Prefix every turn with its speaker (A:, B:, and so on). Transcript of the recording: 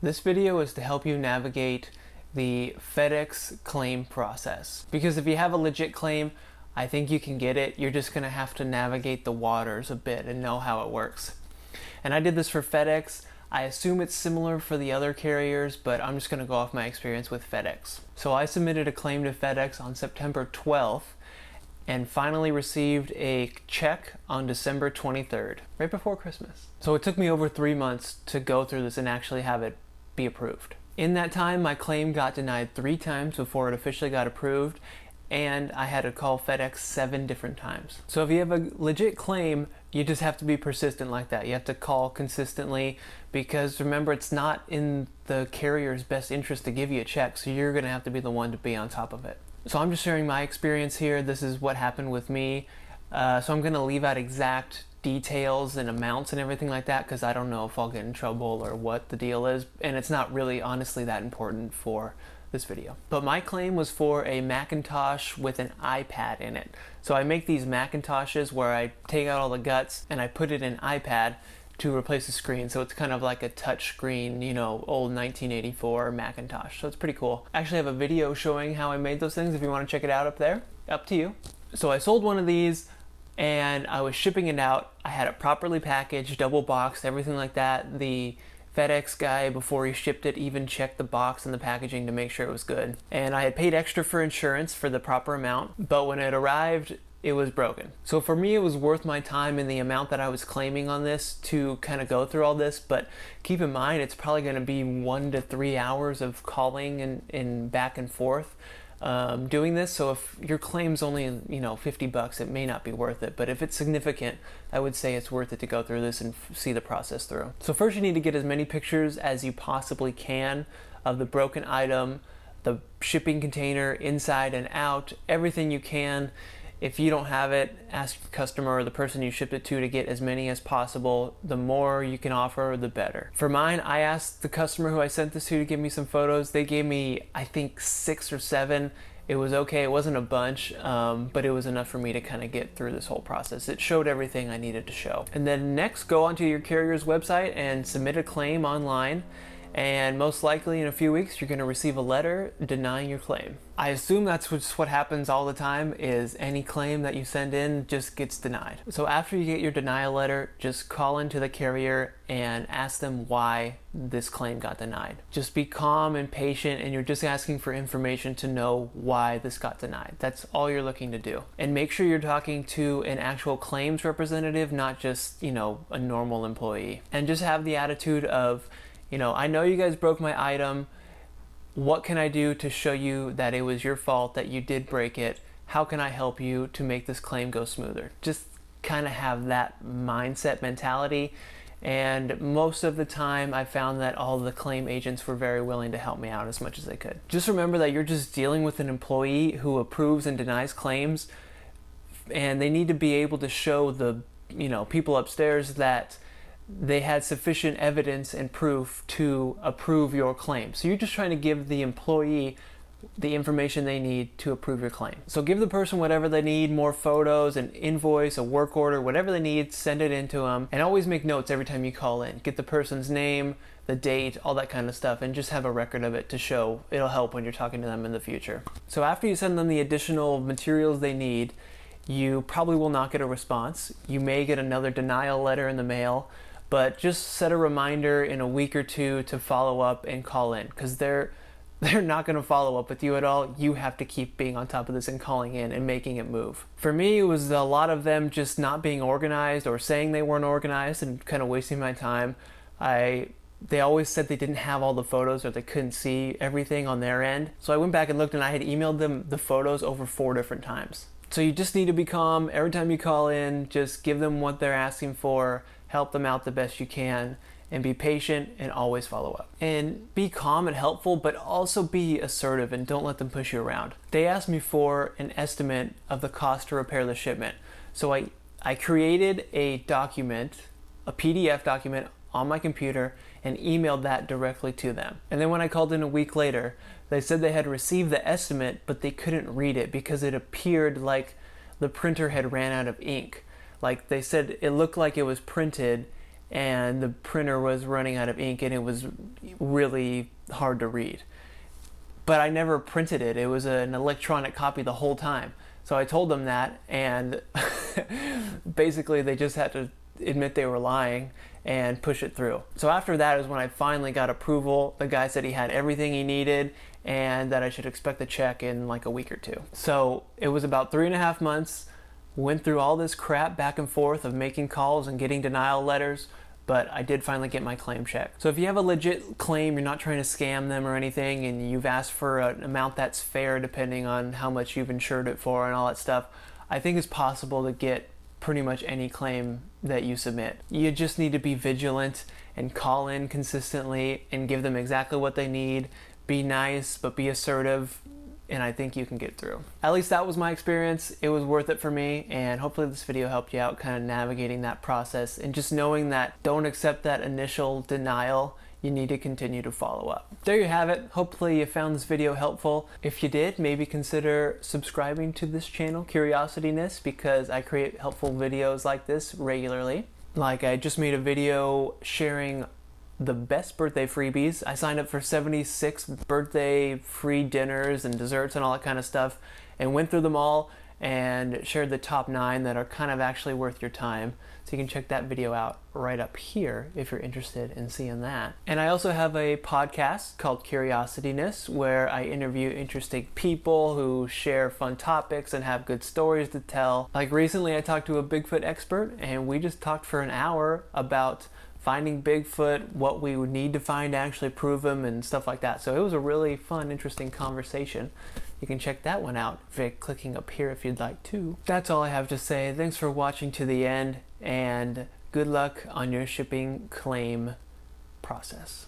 A: This video is to help you navigate the FedEx claim process. Because if you have a legit claim, I think you can get it. You're just gonna have to navigate the waters a bit and know how it works. And I did this for FedEx. I assume it's similar for the other carriers, but I'm just gonna go off my experience with FedEx. So I submitted a claim to FedEx on September 12th and finally received a check on December 23rd, right before Christmas. So it took me over 3 months to go through this and actually have it be approved. In that time, my claim got denied 3 times before it officially got approved, and I had to call FedEx 7 different times. So if you have a legit claim, you just have to be persistent like that. You have to call consistently because remember, it's not in the carrier's best interest to give you a check, so you're gonna have to be the one to be on top of it. So I'm just sharing my experience here. This is what happened with me. So I'm gonna leave out exact details and amounts and everything like that because I don't know if I'll get in trouble or what the deal is, and it's not really honestly that important for this video. But my claim was for a Macintosh with an iPad in it. So I make these Macintoshes where I take out all the guts and I put it in iPad to replace the screen, so it's kind of like a touch screen, you know, old 1984 Macintosh. So it's pretty cool. I actually have a video showing how I made those things if you want to check it out up there. Up to you. So I sold one of these and I was shipping it out. I had it properly packaged, double boxed, everything like that. The FedEx guy, before he shipped it, even checked the box and the packaging to make sure it was good. And I had paid extra for insurance for the proper amount, but when it arrived, it was broken. So for me, it was worth my time and the amount that I was claiming on this to kind of go through all this. But keep in mind, it's probably going to be 1 to 3 hours of calling and back and forth doing this. So if your claim's only, you know, $50, it may not be worth it. But if it's significant, I would say it's worth it to go through this and see the process through. So first, you need to get as many pictures as you possibly can of the broken item, the shipping container inside and out, everything you can. If you don't have it, ask the customer or the person you shipped it to get as many as possible. The more you can offer, the better. For mine, I asked the customer who I sent this to give me some photos. They gave me, I think, 6 or 7. It was okay. It wasn't a bunch, but it was enough for me to kind of get through this whole process. It showed everything I needed to show. And then next, go onto your carrier's website and submit a claim online. And most likely in a few weeks, you're going to receive a letter denying your claim. I assume that's just what happens all the time, is any claim that you send in just gets denied. So after you get your denial letter, just call into the carrier and ask them why this claim got denied. Just be calm and patient, and you're just asking for information to know why this got denied. That's all you're looking to do. And make sure you're talking to an actual claims representative, not just, you know, a normal employee. And just have the attitude of, you know, I know you guys broke my item. What can I do to show you that it was your fault, that you did break it? How can I help you to make this claim go smoother? Just kind of have that mindset mentality. And most of the time, I found that all the claim agents were very willing to help me out as much as they could. Just remember that you're just dealing with an employee who approves and denies claims, and they need to be able to show the, you know, people upstairs that they had sufficient evidence and proof to approve your claim. So you're just trying to give the employee the information they need to approve your claim. So give the person whatever they need, more photos, an invoice, a work order, whatever they need, send it in to them. And always make notes every time you call in. Get the person's name, the date, all that kind of stuff, and just have a record of it to show. It'll help when you're talking to them in the future. So after you send them the additional materials they need, you probably will not get a response. You may get another denial letter in the mail, but just set a reminder in a week or 2 to follow up and call in, because they're not going to follow up with you at all. You have to keep being on top of this and calling in and making it move. For me, it was a lot of them just not being organized or saying they weren't organized and kind of wasting my time. They always said they didn't have all the photos or they couldn't see everything on their end. So I went back and looked, and I had emailed them the photos over 4 different times. So you just need to be calm. Every time you call in, just give them what they're asking for, help them out the best you can, and be patient and always follow up. And be calm and helpful, but also be assertive and don't let them push you around. They asked me for an estimate of the cost to repair the shipment. So I created a document, a PDF document on my computer, and emailed that directly to them. And then when I called in a week later, they said they had received the estimate, but they couldn't read it because it appeared like the printer had ran out of ink. Like they said, it looked like it was printed and the printer was running out of ink and it was really hard to read. But I never printed it. It was an electronic copy the whole time. So I told them that, and basically they just had to admit they were lying and push it through. So after that is when I finally got approval. The guy said he had everything he needed and that I should expect the check in like a week or two. So it was about 3.5 months, went through all this crap back and forth of making calls and getting denial letters, but I did finally get my claim check. So if you have a legit claim, you're not trying to scam them or anything, and you've asked for an amount that's fair depending on how much you've insured it for and all that stuff, I think it's possible to get pretty much any claim that you submit. You just need to be vigilant and call in consistently and give them exactly what they need. Be nice, but be assertive, and I think you can get through. At least that was my experience. It was worth it for me, and hopefully this video helped you out kind of navigating that process and just knowing that don't accept that initial denial. You need to continue to follow up. There you have it. Hopefully you found this video helpful. If you did, maybe consider subscribing to this channel, Curiosityness, because I create helpful videos like this regularly. Like I just made a video sharing the best birthday freebies. I signed up for 76 birthday free dinners and desserts and all that kind of stuff, and went through them all and shared the top 9 that are kind of actually worth your time. So you can check that video out right up here if you're interested in seeing that. And I also have a podcast called Curiosityness where I interview interesting people who share fun topics and have good stories to tell. Like recently I talked to a Bigfoot expert and we just talked for an hour about finding Bigfoot, what we would need to find to actually prove him and stuff like that. So it was a really fun, interesting conversation. You can check that one out by clicking up here if you'd like to. That's all I have to say. Thanks for watching to the end, and good luck on your shipping claim process.